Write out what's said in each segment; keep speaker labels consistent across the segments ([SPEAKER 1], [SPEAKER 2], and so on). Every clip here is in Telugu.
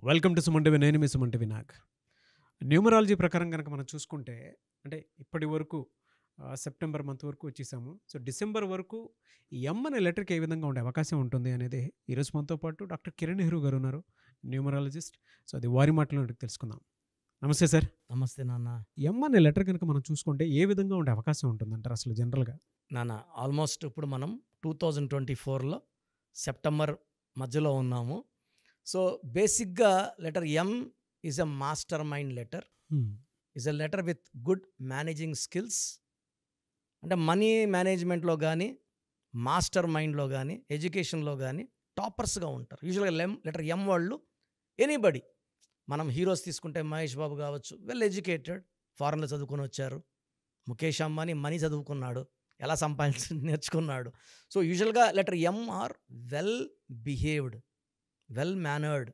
[SPEAKER 1] Welcome to సుమంటివి. నేను మీ సుమంటి వినాయక్. న్యూమరాలజీ ప్రకారం కనుక మనం చూసుకుంటే అంటే ఇప్పటి వరకు సెప్టెంబర్ మంత్ వరకు వచ్చేసాము. సో డిసెంబర్ వరకు ఈ ఎం అనే లెటర్కి ఏ విధంగా ఉండే అవకాశం ఉంటుంది అనేది ఈరోజు మనతో పాటు డాక్టర్ కిరణ్ నెహ్రూ గారు ఉన్నారు, న్యూమరాలజిస్ట్. సో అది వారి మాటలో తెలుసుకుందాం. నమస్తే సార్.
[SPEAKER 2] నమస్తే నాన్న.
[SPEAKER 1] ఎం అనే లెటర్ కనుక మనం చూసుకుంటే ఏ విధంగా ఉండే అవకాశం ఉంటుందంటారు అసలు జనరల్గా?
[SPEAKER 2] నాన్న ఆల్మోస్ట్ ఇప్పుడు మనం 2024లో సెప్టెంబర్ మధ్యలో ఉన్నాము. సో బేసిక్గా letter M is a master mind letter. Is a letter with good managing skills. అంటే మనీ మేనేజ్మెంట్లో కానీ, మాస్టర్ మైండ్లో కానీ, ఎడ్యుకేషన్లో కానీ టాపర్స్గా ఉంటారు. యూజువల్గా లెటర్ ఎం వాళ్ళు ఎనీబడి, మనం హీరోస్ తీసుకుంటే మహేష్ బాబు కావచ్చు, వెల్ ఎడ్యుకేటెడ్, ఫారెన్లో చదువుకొని వచ్చారు. ముఖేష్ అంబానీ మనీ చదువుకున్నాడు, ఎలా సంపాదించి నేర్చుకున్నాడు. సో యూజువల్గా letter M R well behaved, well mannered.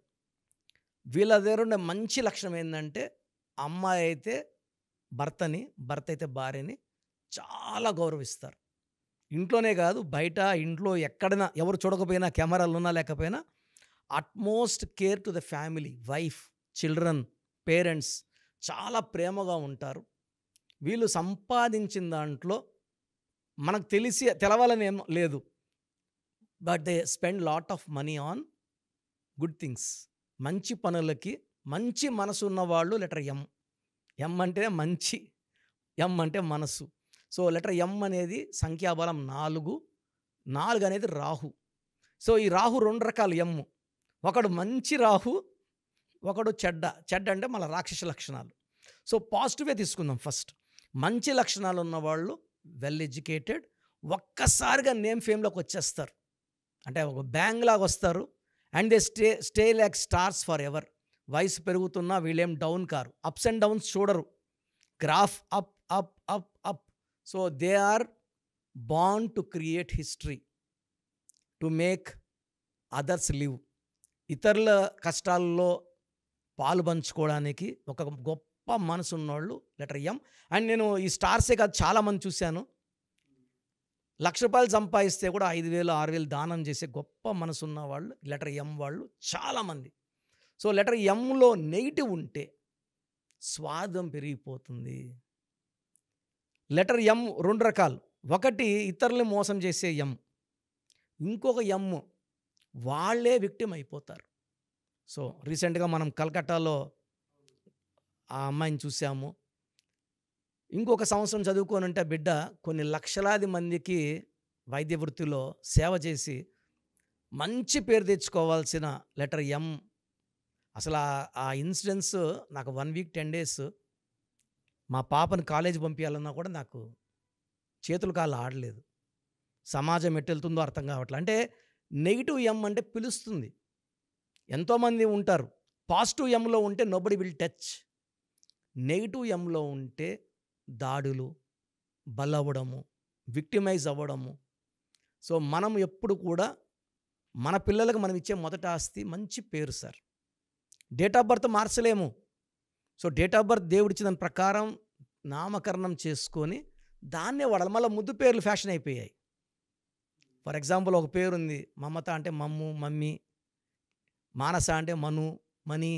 [SPEAKER 2] వీళ్ళ దగ్గర ఉండే మంచి లక్షణం ఏంటంటే, అమ్మాయి అయితే భర్తని, భర్త అయితే భార్యని చాలా గౌరవిస్తారు. ఇంట్లోనే కాదు, బయట, ఇంట్లో ఎక్కడైనా, ఎవరు చూడకపోయినా, కెమెరాలు ఉన్నా లేకపోయినా, utmost care to the family, wife, children, parents చాలా ప్రేమగా ఉంటారు. వీళ్ళు సంపాదించిన దాంట్లో మనకు తెలవాలని ఏం లేదు, but they spend lot of money on good things. మంచి పనులకి మంచి మనసు ఉన్నవాళ్ళు లెటర్ ఎం. ఎం అంటే మంచి, ఎం అంటే మనసు. సో లెటర్ ఎం అనేది సంఖ్యాబలం 4. 4 అనేది రాహు. సో ఈ రాహు 2 రకాలు ఎం. ఒకడు మంచి రాహు, ఒకడు చెడ్డ. చెడ్డ అంటే మన రాక్షస లక్షణాలు. సో పాజిటివే తీసుకుందాం ఫస్ట్. మంచి లక్షణాలు ఉన్నవాళ్ళు వెల్ ఎడ్యుకేటెడ్, ఒక్కసారిగా నేమ్ ఫేమ్లోకి వచ్చేస్తారు. అంటే ఒక బ్యాంగ్ లాగా వస్తారు. And they stay like stars forever. వయసు పెరుగుతున్నా వీళ్ళేం డౌన్ కారు, అప్స్ అండ్ డౌన్స్ చూడరు, graph up up up up. So they are born to create history, to make others live. ఇతరుల కష్టాల్లో పాలు పంచుకోవడానికి ఒక గొప్ప మనసు ఉన్నవాళ్ళు లెటర్ ఎం. అండ్ నేను ఈ స్టార్సే కాదు, చాలామంది చూశాను, ₹1,00,000 సంపాదిస్తే కూడా 5,000 6,000 దానం చేసే గొప్ప మనసు ఉన్న వాళ్ళు లెటర్ ఎం వాళ్ళు చాలామంది. సో లెటర్ ఎంలో నెగిటివ్ ఉంటే స్వార్థం పెరిగిపోతుంది. లెటర్ ఎం 2 రకాలు. ఒకటి ఇతరుల్ని మోసం చేసే ఎం, ఇంకొక ఎం వాళ్ళే విక్టిమ్ అయిపోతారు. సో రీసెంట్గా మనం కలకట్టాలో ఆ అమ్మాయిని చూసాము. ఇంకొక సంవత్సరం చదువుకొని ఉంటే బిడ్డ కొన్ని లక్షలాది మందికి వైద్య వృత్తిలో సేవ చేసి మంచి పేరు తెచ్చుకోవాల్సిన లెటర్ ఎం. అసలు ఆ ఇన్సిడెంట్స్ నాకు 1 వీక్ 10 డేస్ మా పాపను కాలేజ్ పంపించాలన్నా కూడా నాకు చేతులు కాళ్ళు ఆడలేదు. సమాజం ఎట్టెళ్తుందో అర్థం కావట్లేదు. అంటే నెగిటివ్ ఎం అంటే పిలుస్తుంది. ఎంతోమంది ఉంటారు. పాజిటివ్ ఎంలో ఉంటే నోబడి విల్ టచ్. నెగిటివ్ ఎంలో ఉంటే దాడులు, బలవ్వడము, విక్టిమైజ్ అవ్వడము. సో మనం ఎప్పుడు కూడా మన పిల్లలకు మనం ఇచ్చే మొదటి ఆస్తి మంచి పేరు సార్. డేట్ ఆఫ్ బర్త్ మార్చలేము. సో డేట్ ఆఫ్ బర్త్ దేవుడిచ్చిన దాని ప్రకారం నామకరణం చేసుకొని దాన్నే వాడాలి. మళ్ళీ ముద్దు పేర్లు ఫ్యాషన్ అయిపోయాయి. ఫర్ ఎగ్జాంపుల్ ఒక పేరు ఉంది, మమత అంటే మమ్ము, మమ్మీ, మానస అంటే మను, మణి,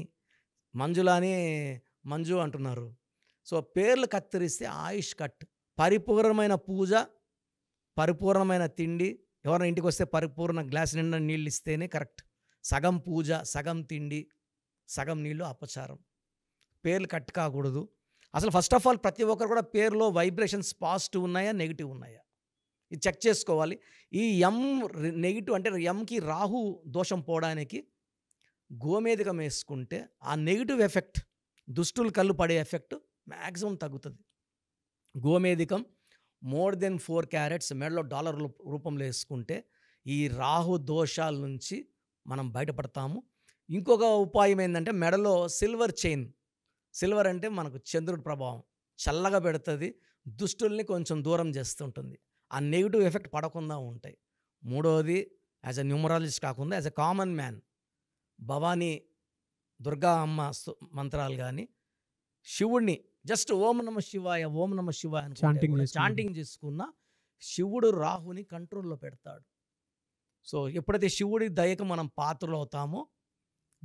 [SPEAKER 2] మంజుల అని మంజు అంటున్నారు. సో పేర్లు కత్తిరిస్తే ఆయుష్ కట్. పరిపూర్ణమైన పూజ, పరిపూర్ణమైన తిండి, ఎవరైనా ఇంటికి వస్తే పరిపూర్ణ గ్లాస్ నిండా నీళ్ళు ఇస్తేనే కరెక్ట్. సగం పూజ, సగం తిండి, సగం నీళ్ళు అపచారం. పేర్లు కట్ కాకూడదు. అసలు ఫస్ట్ ఆఫ్ ఆల్ ప్రతి ఒక్కరు కూడా పేరులో వైబ్రేషన్స్ పాజిటివ్ ఉన్నాయా, నెగిటివ్ ఉన్నాయా, ఇది చెక్ చేసుకోవాలి. ఈ ఎం నెగిటివ్ అంటే ఎంకి రాహు దోషం పోవడానికి గోమేధికం వేసుకుంటే ఆ నెగిటివ్ ఎఫెక్ట్, దుష్టులు కళ్ళు పడే ఎఫెక్ట్ మ్యాక్సిమం తగ్గుతుంది. గోమేధికం మోర్ దెన్ 4 క్యారెట్స్ మెడలో డాలర్ రూపంలో వేసుకుంటే ఈ రాహు దోషాల నుంచి మనం బయటపడతాము. ఇంకొక ఉపాయం ఏంటంటే మెడలో సిల్వర్ చైన్. సిల్వర్ అంటే మనకు చంద్రుడి ప్రభావం, చల్లగా పెడుతుంది, దుష్టుల్ని కొంచెం దూరం చేస్తుంటుంది, ఆ నెగిటివ్ ఎఫెక్ట్ పడకుండా ఉంటాయి. మూడవది, యాజ్ అ న్యూమరాలజిస్ట్ కాకుండా as a common man, Bhavani, Durga అమ్మ మంత్రాలు కానీ, శివుడిని జస్ట్ ఓం నమ శివాయ, ఓం నమ శివాయ చాంటింగ్ చేసుకున్న శివుడు రాహుని కంట్రోల్లో పెడతాడు. సో ఎప్పుడైతే శివుడి దయకు మనం పాత్రలు అవుతామో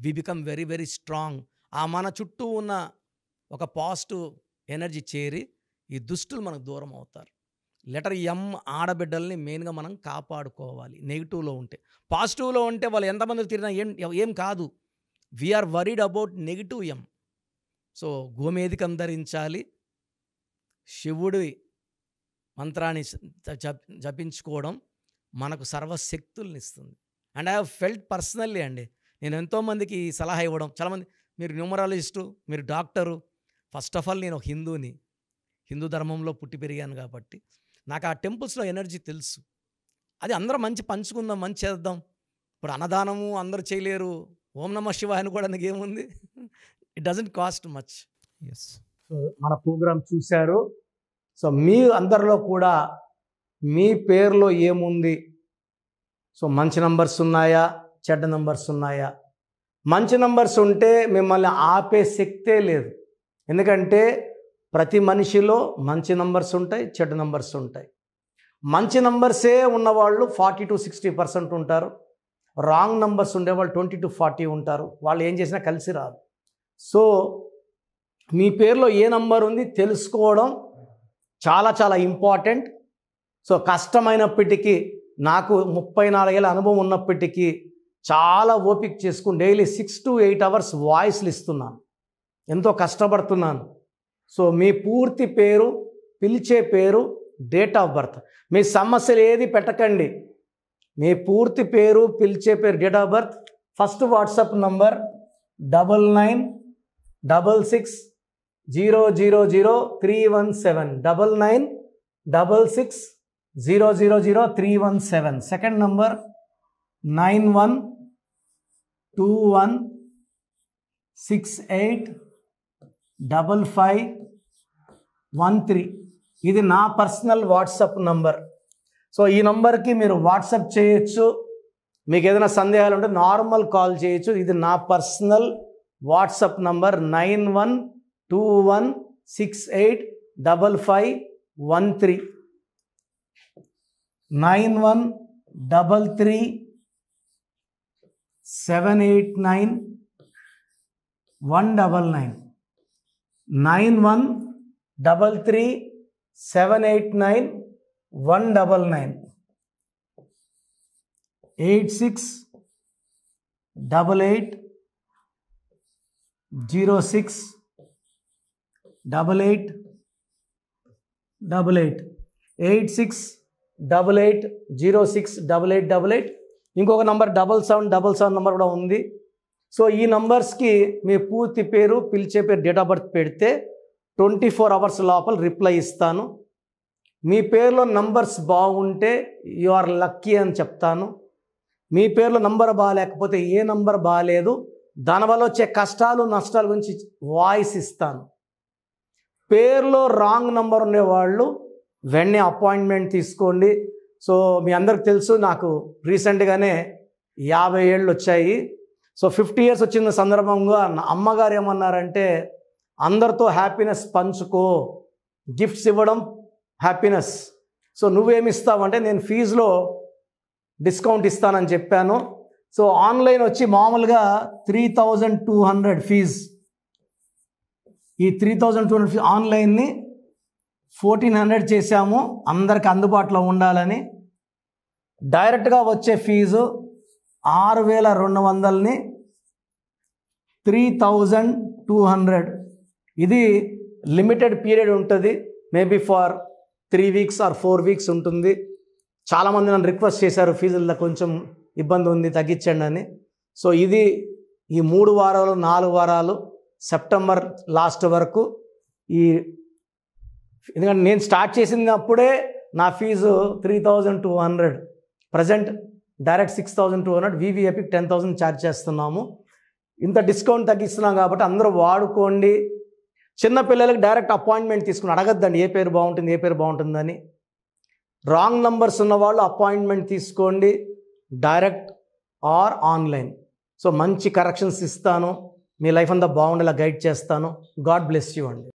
[SPEAKER 2] we become very very strong. ఆ మన చుట్టూ ఉన్న ఒక పాజిటివ్ ఎనర్జీ చేరి ఈ దుష్టులు మనకు దూరం అవుతారు. లెటర్ ఎం ఆడబిడ్డల్ని మెయిన్గా మనం కాపాడుకోవాలి. నెగిటివ్లో ఉంటే, పాజిటివ్లో ఉంటే వాళ్ళు ఎంతమంది తిరిగినా ఏం కాదు. వీఆర్ వరీడ్ అబౌట్ నెగిటివ్ ఎం. సో గోమేధికం ధరించాలి, శివుడి మంత్రాన్ని జపించుకోవడం మనకు సర్వశక్తుల్ని ఇస్తుంది. And I have felt personally అండి, నేను ఎంతోమందికి సలహా ఇవ్వడం, చాలామంది మీరు న్యూమరాలజిస్టు, మీరు డాక్టరు. ఫస్ట్ ఆఫ్ ఆల్ నేను ఒక హిందూని, హిందూ ధర్మంలో పుట్టి పెరిగాను కాబట్టి నాకు ఆ టెంపుల్స్లో ఎనర్జీ తెలుసు. అది అందరం మంచి పంచుకుందాం, మంచి చేద్దాం. ఇప్పుడు అన్నదానము అందరూ చేయలేరు, ఓం నమః శివాయ అని కూడా ఏముంది, it doesn't cost much.
[SPEAKER 1] Yes.
[SPEAKER 2] So మన ప్రోగ్రామ్ చూశారు. సో మీ అందరిలో కూడా మీ పేరులో ఏముంది, సో మంచి నంబర్స్ ఉన్నాయా, చెడ్డ నంబర్స్ ఉన్నాయా? మంచి నంబర్స్ ఉంటే మిమ్మల్ని ఆపే శక్తే లేదు. ఎందుకంటే ప్రతి మనిషిలో మంచి నంబర్స్ ఉంటాయి, చెడ్డ నంబర్స్ ఉంటాయి. మంచి నంబర్సే ఉన్నవాళ్ళు 40 to 60% ఉంటారు. రాంగ్ నంబర్స్ ఉండేవాళ్ళు 20 to 40 ఉంటారు. వాళ్ళు ఏం చేసినా కలిసి రాదు. సో మీ పేరులో ఏ నంబర్ ఉంది తెలుసుకోవడం చాలా చాలా ఇంపార్టెంట్. సో కష్టమైనప్పటికీ, నాకు 34 ఏళ్ళ అనుభవం ఉన్నప్పటికీ చాలా ఓపిక చేసుకుని డైలీ 6 to 8 hours వాయిస్లు ఇస్తున్నాను, ఎంతో కష్టపడుతున్నాను. సో మీ పూర్తి పేరు, పిలిచే పేరు, డేట్ ఆఫ్ బర్త్, మీ సమస్యలు ఏది పెట్టకండి. మీ పూర్తి పేరు, పిలిచే పేరు, date of birth, first WhatsApp number 9966000317, 9966000317. Second number 9121685513. ఇది నా పర్సనల్ వాట్సాప్ నంబర్. సో ఈ నంబర్కి మీరు వాట్సాప్ చేయొచ్చు. మీకు ఏదైనా సందేహాలు ఉంటే నార్మల్ కాల్ చేయొచ్చు. ఇది నా పర్సనల్ వాట్సాప్ నంబర్ 9121685513, 9133789199, 9133789199, 8688068888, 8688068888. ఇంకొక నంబర్ 7777 నంబర్ కూడా ఉంది. సో ఈ నంబర్స్కి మీ పూర్తి పేరు, పిలిచే పేరు, డేట్ ఆఫ్ బర్త్ పెడితే 24 hours లోపల రిప్లై ఇస్తాను. మీ పేరులో నంబర్స్ బాగుంటే యు ఆర్ లక్కీ అని చెప్తాను. మీ పేరులో నంబర్ బాగాలేకపోతే ఏ నంబర్ బాగాలేదు, దానివల్ల వచ్చే కష్టాలు నష్టాల గురించి వాయిస్ ఇస్తాను. పేరులో రాంగ్ నంబర్ ఉండేవాళ్ళు వెంటనే అపాయింట్మెంట్ తీసుకోండి. సో మీ అందరికి తెలుసు, నాకు రీసెంట్గానే 50 ఏళ్ళు వచ్చాయి. సో 50 years వచ్చిన సందర్భంగా నా అమ్మగారు ఏమన్నారంటే, అందరితో హ్యాపీనెస్ పంచుకో, గిఫ్ట్స్ ఇవ్వడం హ్యాపీనెస్. సో నువ్వేమి ఇస్తావంటే, నేను ఫీజులో డిస్కౌంట్ ఇస్తానని చెప్పాను. సో ఆన్లైన్ వచ్చి మామూలుగా 3200 ఫీజ్, ఈ 3200 ఫీజ్ ఆన్లైన్ని 1400 చేశాము అందరికి అందుబాటులో ఉండాలని. డైరెక్ట్గా వచ్చే ఫీజు 6200ని 3200. ఇది లిమిటెడ్ పీరియడ్ ఉంటుంది, maybe for 3 weeks or 4 weeks ఉంటుంది. చాలామంది నన్ను రిక్వెస్ట్ చేశారు, ఫీజుల్లో కొంచెం ఇబ్బంది ఉంది తగ్గించండి అని. సో ఇది ఈ 3 వారాలు 4 వారాలు సెప్టెంబర్ లాస్ట్ వరకు. ఎందుకంటే నేను స్టార్ట్ చేసినప్పుడే నా fees 3200, present direct 6200, VVIP 10,000 charge చేస్తున్నాము. ఇంత డిస్కౌంట్ తగ్గిస్తున్నాం కాబట్టి అందరూ వాడుకోండి. చిన్నపిల్లలకి డైరెక్ట్ అపాయింట్మెంట్ తీసుకుని అడగద్దండి ఏ పేరు బాగుంటుంది, ఏ పేరు బాగుంటుందని. రాంగ్ నంబర్స్ ఉన్నవాళ్ళు అపాయింట్మెంట్ తీసుకోండి, డైరెక్ట్ ఆర్ ఆన్లైన్. సో మంచి కరెక్షన్స్ ఇస్తాను, మీ లైఫ్ అంతా బాగుండేలా గైడ్ చేస్తాను. గాడ్ బ్లెస్ యూ అండి.